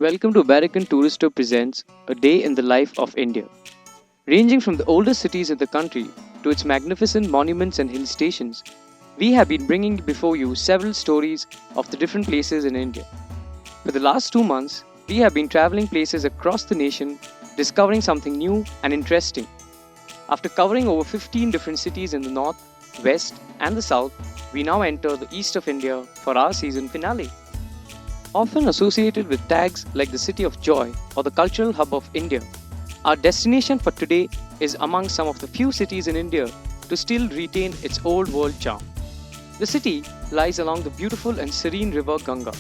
Welcome to American Tourister Presents A Day in the Life of India. Ranging from the oldest cities in the country to its magnificent monuments and hill stations, we have been bringing before you several stories of the different places in India. For the last 2 months, we have been traveling places across the nation, discovering something new and interesting. After covering over 15 different cities in the north, west, and the south, we now enter the east of India for our season finale. Often associated with tags like the City of Joy or the Cultural Hub of India, our destination for today is among some of the few cities in India to still retain its old world charm. The city lies along the beautiful and serene river Ganga,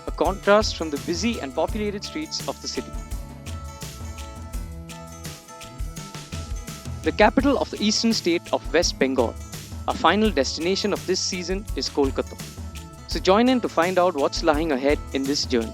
a contrast from the busy and populated streets of the city. The capital of the eastern state of West Bengal, our final destination of this season is Kolkata. So join in to find out what's lying ahead in this journey.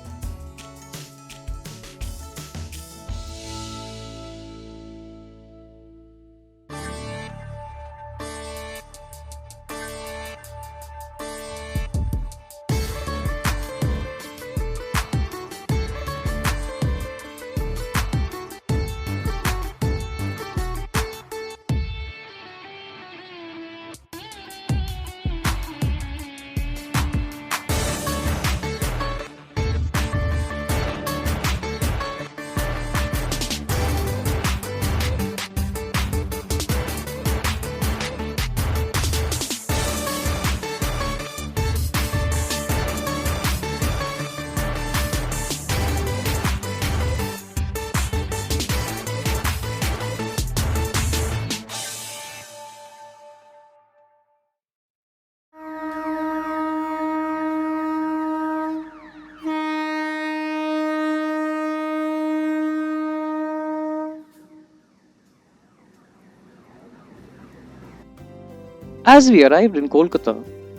As we arrived in Kolkata,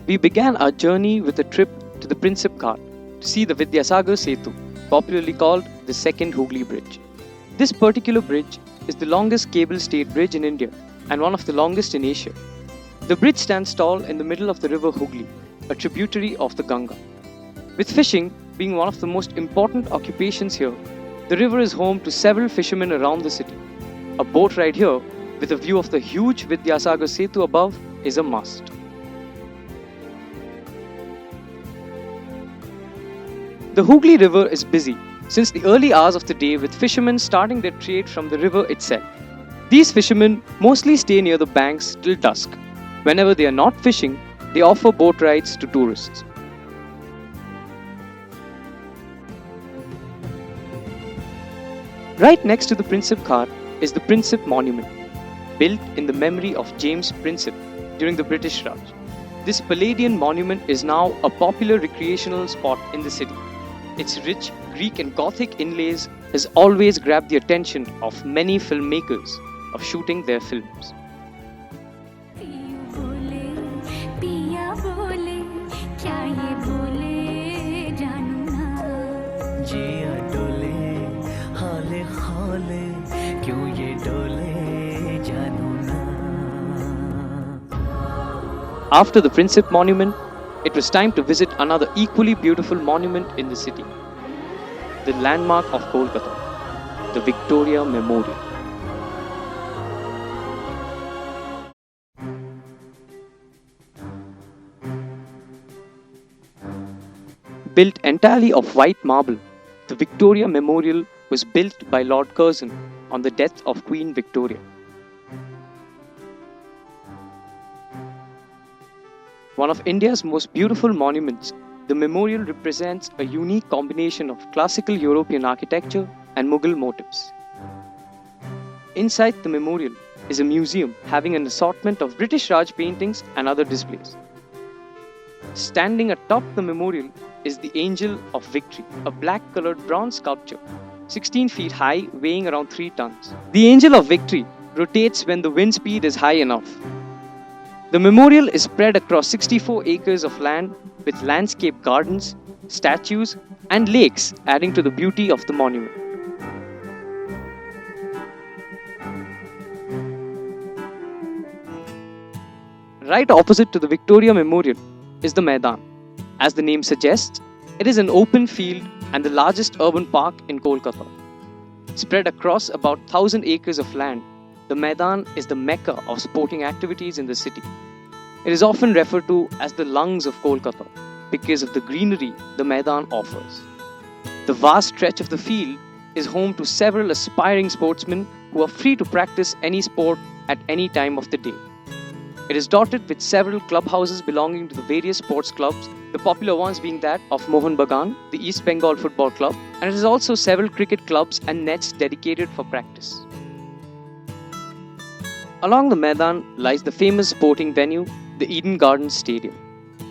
we began our journey with a trip to the Princip Ghat to see the Vidyasagar Setu, popularly called the Second Hooghly Bridge. This particular bridge is the longest cable-stayed bridge in India and one of the longest in Asia. The bridge stands tall in the middle of the river Hooghly, a tributary of the Ganga. With fishing being one of the most important occupations here, the river is home to several fishermen around the city. A boat ride here with a view of the huge Vidyasagar Setu above is a must. The Hooghly River is busy since the early hours of the day with fishermen starting their trade from the river itself. These fishermen mostly stay near the banks till dusk. Whenever they are not fishing, they offer boat rides to tourists. Right next to the Princip Ghat is the Princip Monument, built in the memory of James Princip during the British Raj. This Palladian monument is now a popular recreational spot in the city. Its rich Greek and Gothic inlays has always grabbed the attention of many filmmakers of shooting their films. After the Princip Monument, it was time to visit another equally beautiful monument in the city, the landmark of Kolkata, the Victoria Memorial. Built entirely of white marble, the Victoria Memorial was built by Lord Curzon on the death of Queen Victoria. One of India's most beautiful monuments, the memorial represents a unique combination of classical European architecture and Mughal motifs. Inside the memorial is a museum having an assortment of British Raj paintings and other displays. Standing atop the memorial is the Angel of Victory, a black-colored bronze sculpture, 16 feet high, weighing around 3 tons. The Angel of Victory rotates when the wind speed is high enough. The memorial is spread across 64 acres of land with landscape gardens, statues, and lakes adding to the beauty of the monument. Right opposite to the Victoria Memorial is the Maidan. As the name suggests, it is an open field and the largest urban park in Kolkata. Spread across about 1,000 acres of land, the Maidan is the mecca of sporting activities in the city. It is often referred to as the lungs of Kolkata because of the greenery the Maidan offers. The vast stretch of the field is home to several aspiring sportsmen who are free to practice any sport at any time of the day. It is dotted with several clubhouses belonging to the various sports clubs, the popular ones being that of Mohun Bagan, the East Bengal Football Club, and it has also several cricket clubs and nets dedicated for practice. Along the Maidan lies the famous sporting venue, the Eden Gardens Stadium,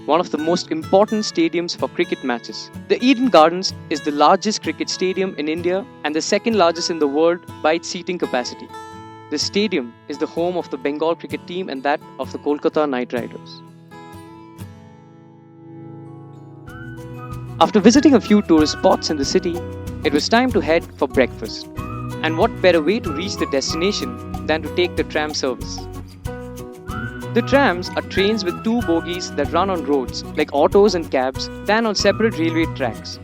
one of the most important stadiums for cricket matches. The Eden Gardens is the largest cricket stadium in India and the second largest in the world by its seating capacity. The stadium is the home of the Bengal cricket team and that of the Kolkata Knight Riders. After visiting a few tourist spots in the city, it was time to head for breakfast. And what better way to reach the destination than to take the tram service? The trams are trains with two bogies that run on roads, like autos and cabs, than on separate railway tracks.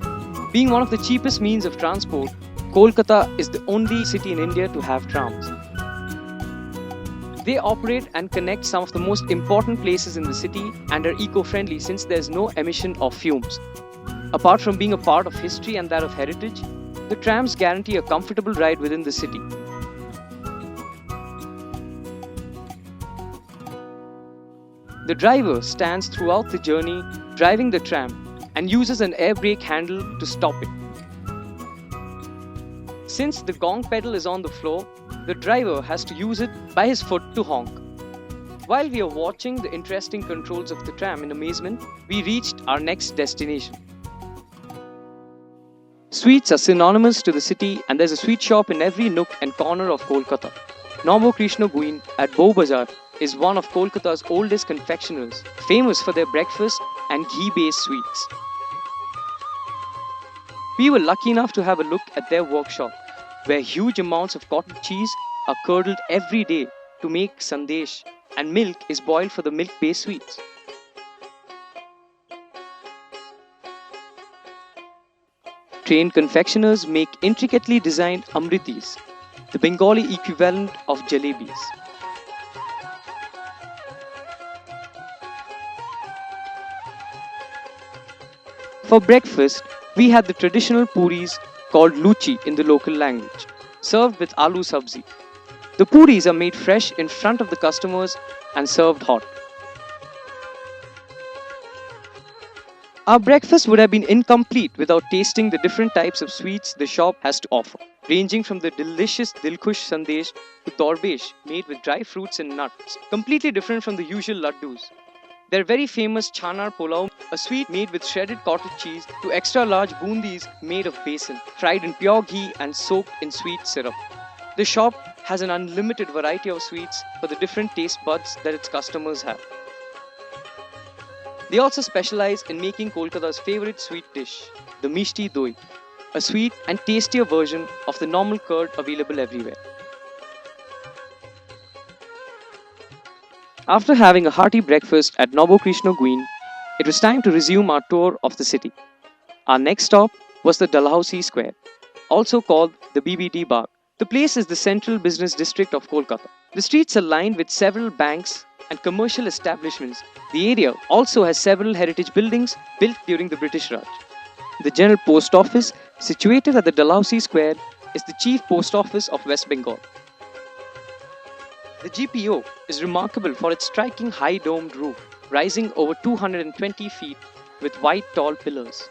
Being one of the cheapest means of transport, Kolkata is the only city in India to have trams. They operate and connect some of the most important places in the city and are eco-friendly since there is no emission of fumes. Apart from being a part of history and that of heritage, the trams guarantee a comfortable ride within the city. The driver stands throughout the journey driving the tram and uses an air brake handle to stop it. Since the gong pedal is on the floor, the driver has to use it by his foot to honk. While we are watching the interesting controls of the tram in amazement, we reached our next destination. Sweets are synonymous to the city and there's a sweet shop in every nook and corner of Kolkata. Novo Krishna Guin at Bow Bazaar is one of Kolkata's oldest confectioners, famous for their breakfast and ghee-based sweets. We were lucky enough to have a look at their workshop, where huge amounts of cottage cheese are curdled every day to make sandesh, and milk is boiled for the milk-based sweets. Trained confectioners make intricately designed amritis, the Bengali equivalent of jalebis. For breakfast, we had the traditional puris called luchi in the local language, served with aloo sabzi. The puris are made fresh in front of the customers and served hot. Our breakfast would have been incomplete without tasting the different types of sweets the shop has to offer, ranging from the delicious Dilkhush Sandesh to Dorbesh made with dry fruits and nuts, completely different from the usual laddus. Their very famous Chanar Pulao, a sweet made with shredded cottage cheese, to extra large bundis made of besan, fried in pure ghee and soaked in sweet syrup. The shop has an unlimited variety of sweets for the different taste buds that its customers have. They also specialize in making Kolkata's favorite sweet dish, the Mishti Doi, a sweet and tastier version of the normal curd available everywhere. After having a hearty breakfast at Novo Krishna Guin, it was time to resume our tour of the city. Our next stop was the Dalhousie Square, also called the BBD Bagh. The place is the central business district of Kolkata. The streets are lined with several banks and commercial establishments. The area also has several heritage buildings built during the British Raj. The General Post Office, situated at the Dalhousie Square, is the chief post office of West Bengal. The GPO is remarkable for its striking high domed roof, rising over 220 feet with white tall pillars.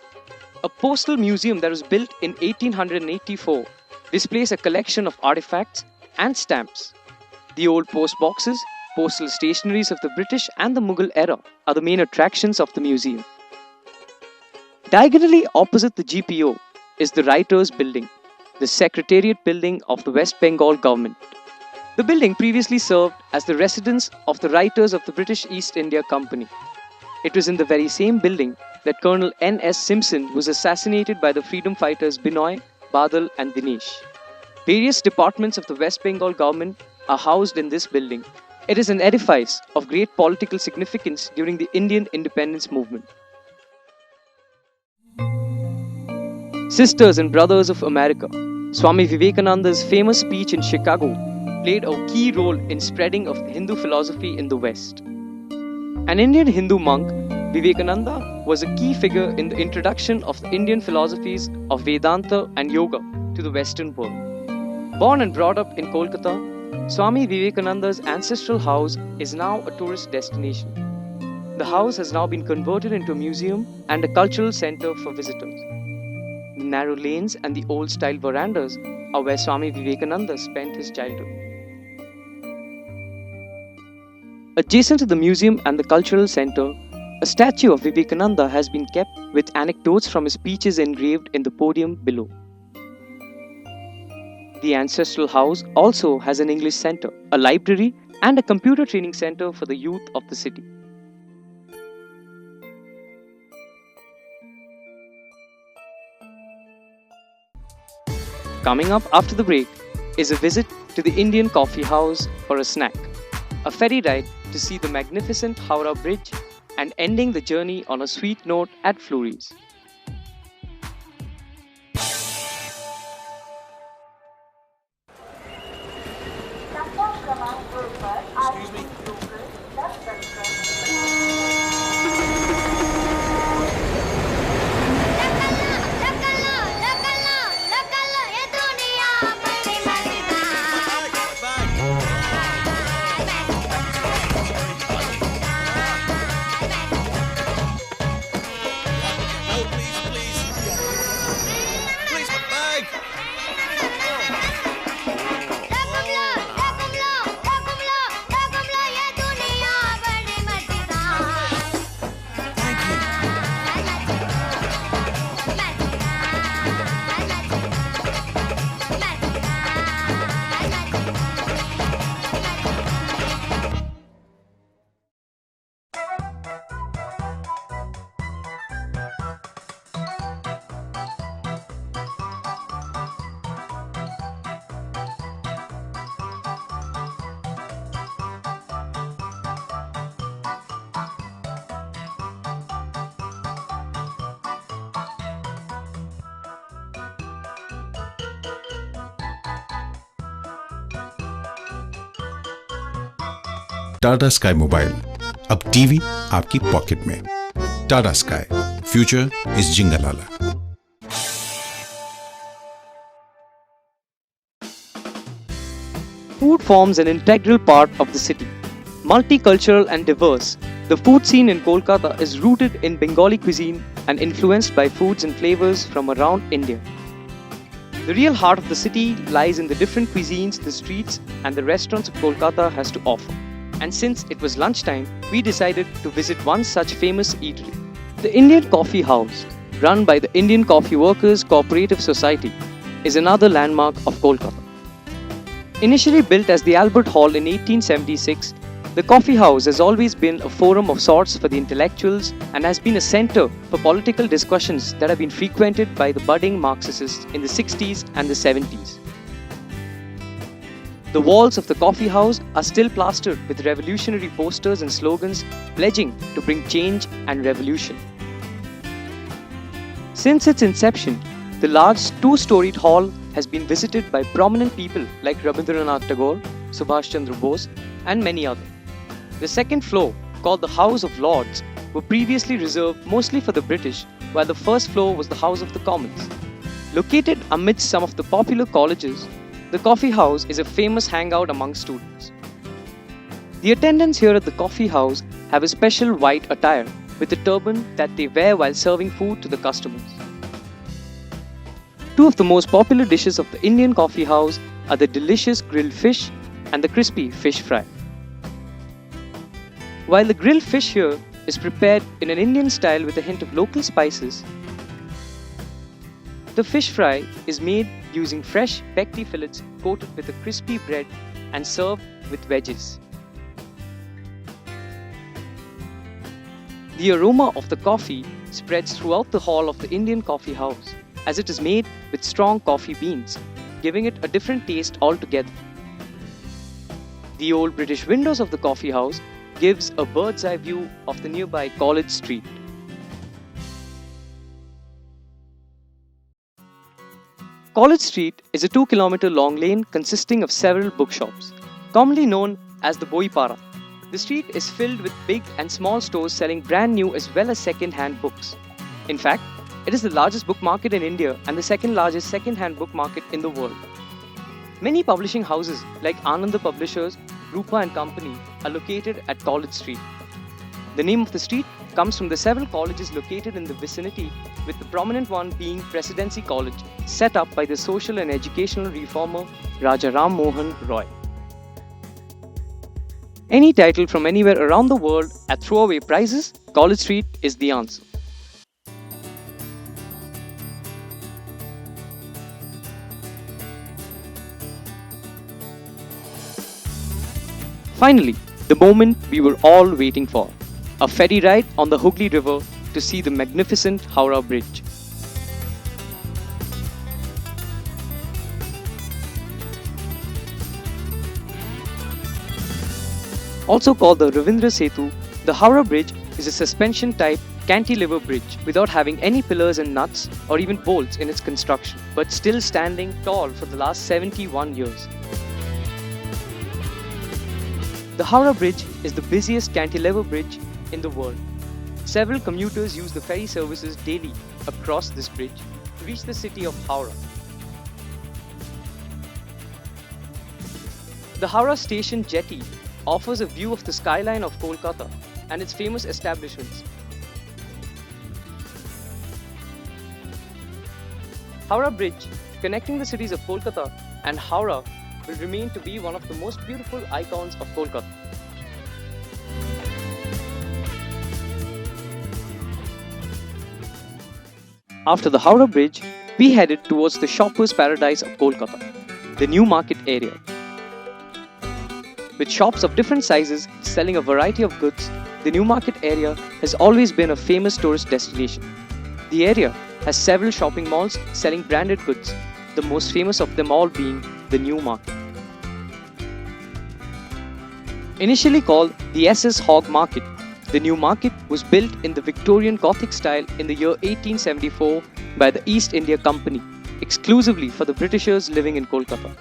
A postal museum that was built in 1884 displays a collection of artifacts and stamps. The old post boxes, postal stationeries of the British and the Mughal era are the main attractions of the museum. Diagonally opposite the GPO is the Writers' Building, the Secretariat building of the West Bengal government. The building previously served as the residence of the writers of the British East India Company. It was in the very same building that Colonel N.S. Simpson was assassinated by the freedom fighters Binoy, Badal and Dinesh. Various departments of the West Bengal government are housed in this building. It is an edifice of great political significance during the Indian independence movement. Sisters and Brothers of America. Swami Vivekananda's famous speech in Chicago played a key role in spreading of Hindu philosophy in the West. An Indian Hindu monk, Vivekananda was a key figure in the introduction of the Indian philosophies of Vedanta and Yoga to the Western world. Born and brought up in Kolkata, Swami Vivekananda's ancestral house is now a tourist destination. The house has now been converted into a museum and a cultural center for visitors. The narrow lanes and the old-style verandas are where Swami Vivekananda spent his childhood. Adjacent to the museum and the cultural center, a statue of Vivekananda has been kept with anecdotes from his speeches engraved in the podium below. The ancestral house also has an English center, a library, and a computer training center for the youth of the city. Coming up after the break is a visit to the Indian Coffee House for a snack, a ferry ride to see the magnificent Howrah Bridge, and ending the journey on a sweet note at Flurries. Excuse me. Tata Sky mobile, अब TV आपकी pocket में। Tata Sky, future is जिंगलाला। Food forms an integral part of the city. Multicultural and diverse, the food scene in Kolkata is rooted in Bengali cuisine and influenced by foods and flavors from around India. The real heart of the city lies in the different cuisines the streets and the restaurants of Kolkata has to offer. And since it was lunchtime, we decided to visit one such famous eatery. The Indian Coffee House, run by the Indian Coffee Workers Cooperative Society, is another landmark of Kolkata. Initially built as the Albert Hall in 1876, the coffee house has always been a forum of sorts for the intellectuals and has been a center for political discussions that have been frequented by the budding Marxists in the 60s and the 70s. The walls of the coffee house are still plastered with revolutionary posters and slogans pledging to bring change and revolution. Since its inception, the large two-storied hall has been visited by prominent people like Rabindranath Tagore, Subhash Chandra Bose, and many others. The second floor, called the House of Lords, were previously reserved mostly for the British, while the first floor was the House of the Commons. Located amidst some of the popular colleges, the coffee house is a famous hangout among students. The attendants here at the coffee house have a special white attire with a turban that they wear while serving food to the customers. Two of the most popular dishes of the Indian coffee house are the delicious grilled fish and the crispy fish fry. While the grilled fish here is prepared in an Indian style with a hint of local spices, the fish fry is made using fresh pecty fillets coated with a crispy bread and served with veggies. The aroma of the coffee spreads throughout the hall of the Indian coffee house, as it is made with strong coffee beans, giving it a different taste altogether. The old British windows of the coffee house gives a bird's eye view of the nearby College Street. College Street is a 2-kilometer long lane consisting of several bookshops, commonly known as the Boipara. The street is filled with big and small stores selling brand new as well as second-hand books. In fact, it is the largest book market in India and the second largest second-hand book market in the world. Many publishing houses like Ananda Publishers, Rupa and Company are located at College Street. The name of the street comes from the several colleges located in the vicinity, with the prominent one being Presidency College, set up by the social and educational reformer Raja Ram Mohan Roy. Any title from anywhere around the world at throwaway prices, College Street is the answer. Finally, the moment we were all waiting for, a ferry ride on the Hooghly River to see the magnificent Howrah Bridge. Also called the Ravindra Setu, the Howrah Bridge is a suspension-type cantilever bridge without having any pillars and nuts or even bolts in its construction, but still standing tall for the last 71 years. The Howrah Bridge is the busiest cantilever bridge in the world. Several commuters use the ferry services daily across this bridge to reach the city of Howrah. The Howrah Station jetty offers a view of the skyline of Kolkata and its famous establishments. Howrah Bridge, connecting the cities of Kolkata and Howrah, will remain to be one of the most beautiful icons of Kolkata. After the Howrah Bridge, we headed towards the shoppers' paradise of Kolkata, the New Market area. With shops of different sizes selling a variety of goods, the New Market area has always been a famous tourist destination. The area has several shopping malls selling branded goods, the most famous of them all being the New Market. Initially called the SS Hogg Market, the New Market was built in the Victorian Gothic style in the year 1874 by the East India Company, exclusively for the Britishers living in Kolkata.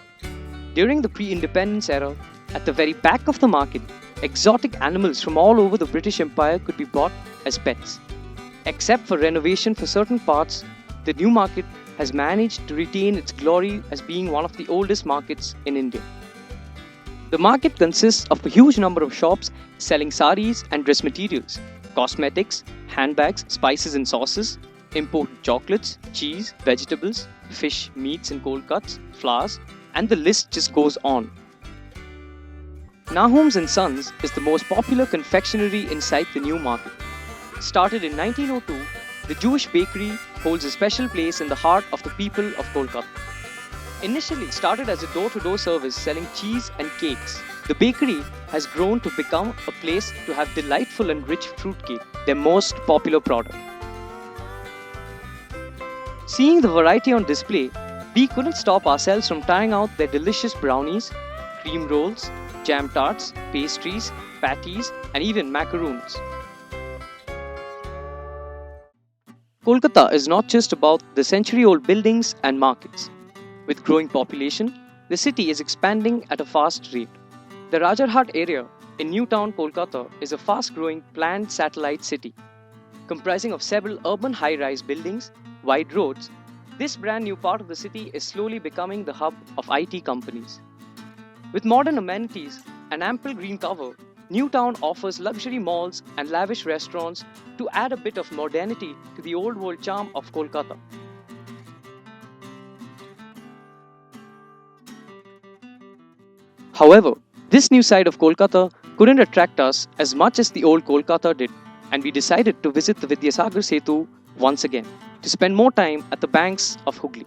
During the pre-independence era, at the very back of the market, exotic animals from all over the British Empire could be bought as pets. Except for renovation for certain parts, the New Market has managed to retain its glory as being one of the oldest markets in India. The market consists of a huge number of shops selling saris and dress materials, cosmetics, handbags, spices and sauces, imported chocolates, cheese, vegetables, fish, meats and cold cuts, flowers, and the list just goes on. Nahum's & Sons is the most popular confectionery inside the New Market. Started in 1902, the Jewish bakery holds a special place in the heart of the people of Kolkata. Initially started as a door-to-door service selling cheese and cakes, the bakery has grown to become a place to have delightful and rich fruitcake, their most popular product. Seeing the variety on display, we couldn't stop ourselves from trying out their delicious brownies, cream rolls, jam tarts, pastries, patties, and even macaroons. Kolkata is not just about the century-old buildings and markets. With growing population, the city is expanding at a fast rate. The Rajarhat area in New Town, Kolkata is a fast-growing planned satellite city. Comprising of several urban high-rise buildings, wide roads, this brand new part of the city is slowly becoming the hub of IT companies. With modern amenities and ample green cover, New Town offers luxury malls and lavish restaurants to add a bit of modernity to the old world charm of Kolkata. However, this new side of Kolkata couldn't attract us as much as the old Kolkata did, and we decided to visit the Vidyasagar Setu once again to spend more time at the banks of Hooghly.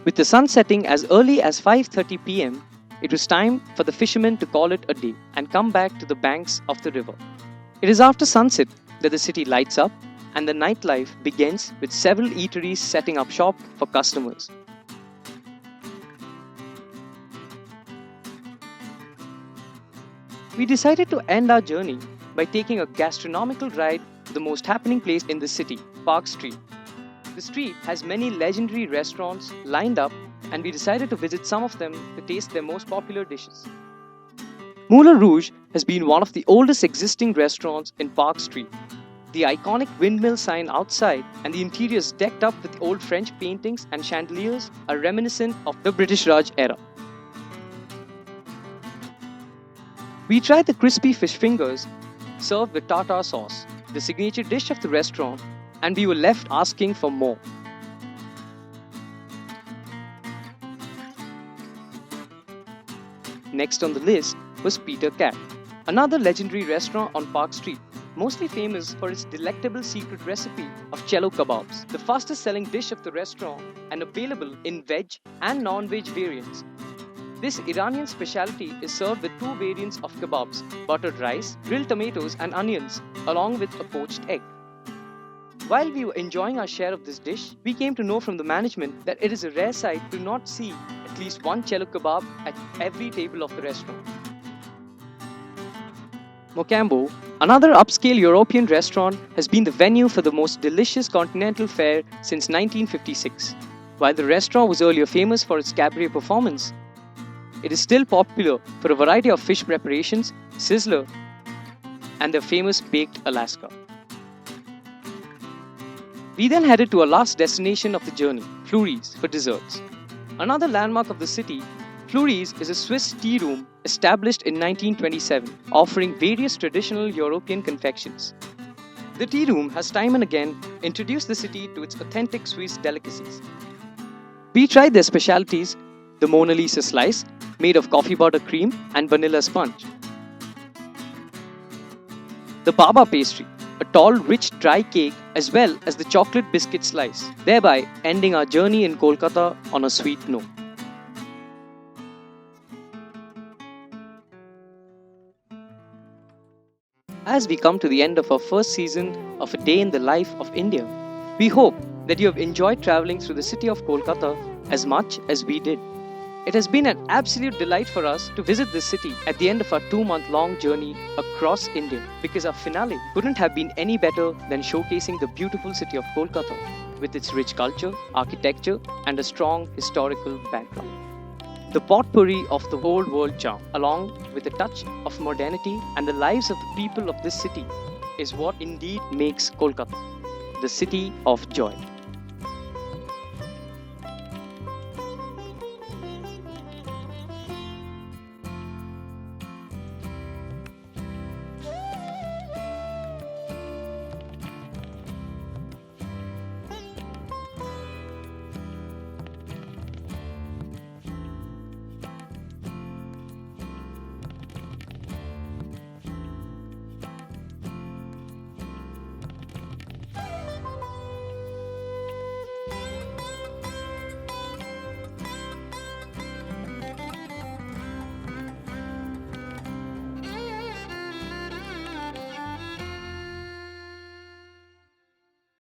With the sun setting as early as 5:30 p.m., it was time for the fishermen to call it a day and come back to the banks of the river. It is after sunset that the city lights up and the nightlife begins, with several eateries setting up shop for customers. We decided to end our journey by taking a gastronomical ride to the most happening place in the city, Park Street. The street has many legendary restaurants lined up, and we decided to visit some of them to taste their most popular dishes. Moulin Rouge has been one of the oldest existing restaurants in Park Street. The iconic windmill sign outside and the interiors decked up with old French paintings and chandeliers are reminiscent of the British Raj era. We tried the crispy fish fingers served with tartar sauce, the signature dish of the restaurant, and we were left asking for more. Next on the list was Peter Cat, another legendary restaurant on Park Street, mostly famous for its delectable secret recipe of cello kebabs, the fastest selling dish of the restaurant and available in veg and non-veg variants. This Iranian specialty is served with two variants of kebabs, buttered rice, grilled tomatoes and onions, along with a poached egg. While we were enjoying our share of this dish, we came to know from the management that it is a rare sight to not see at least one cello kebab at every table of the restaurant. Mocambo, another upscale European restaurant, has been the venue for the most delicious continental fare since 1956. While the restaurant was earlier famous for its cabaret performance, it is still popular for a variety of fish preparations, sizzler, and their famous baked Alaska. We then headed to our last destination of the journey, Fleury's, for desserts. Another landmark of the city, Fleury's is a Swiss tea room established in 1927, offering various traditional European confections. The tea room has time and again introduced the city to its authentic Swiss delicacies. We tried their specialties, the Mona Lisa slice, made of coffee butter cream and vanilla sponge. The Baba pastry, a tall, rich, dry cake, as well as the chocolate biscuit slice, thereby ending our journey in Kolkata on a sweet note. As we come to the end of our first season of A Day in the Life of India, we hope that you have enjoyed traveling through the city of Kolkata as much as we did. It has been an absolute delight for us to visit this city at the end of our 2-month-long journey across India, because our finale couldn't have been any better than showcasing the beautiful city of Kolkata with its rich culture, architecture, and a strong historical background. The potpourri of the old world charm, along with a touch of modernity and the lives of the people of this city, is what indeed makes Kolkata the city of joy.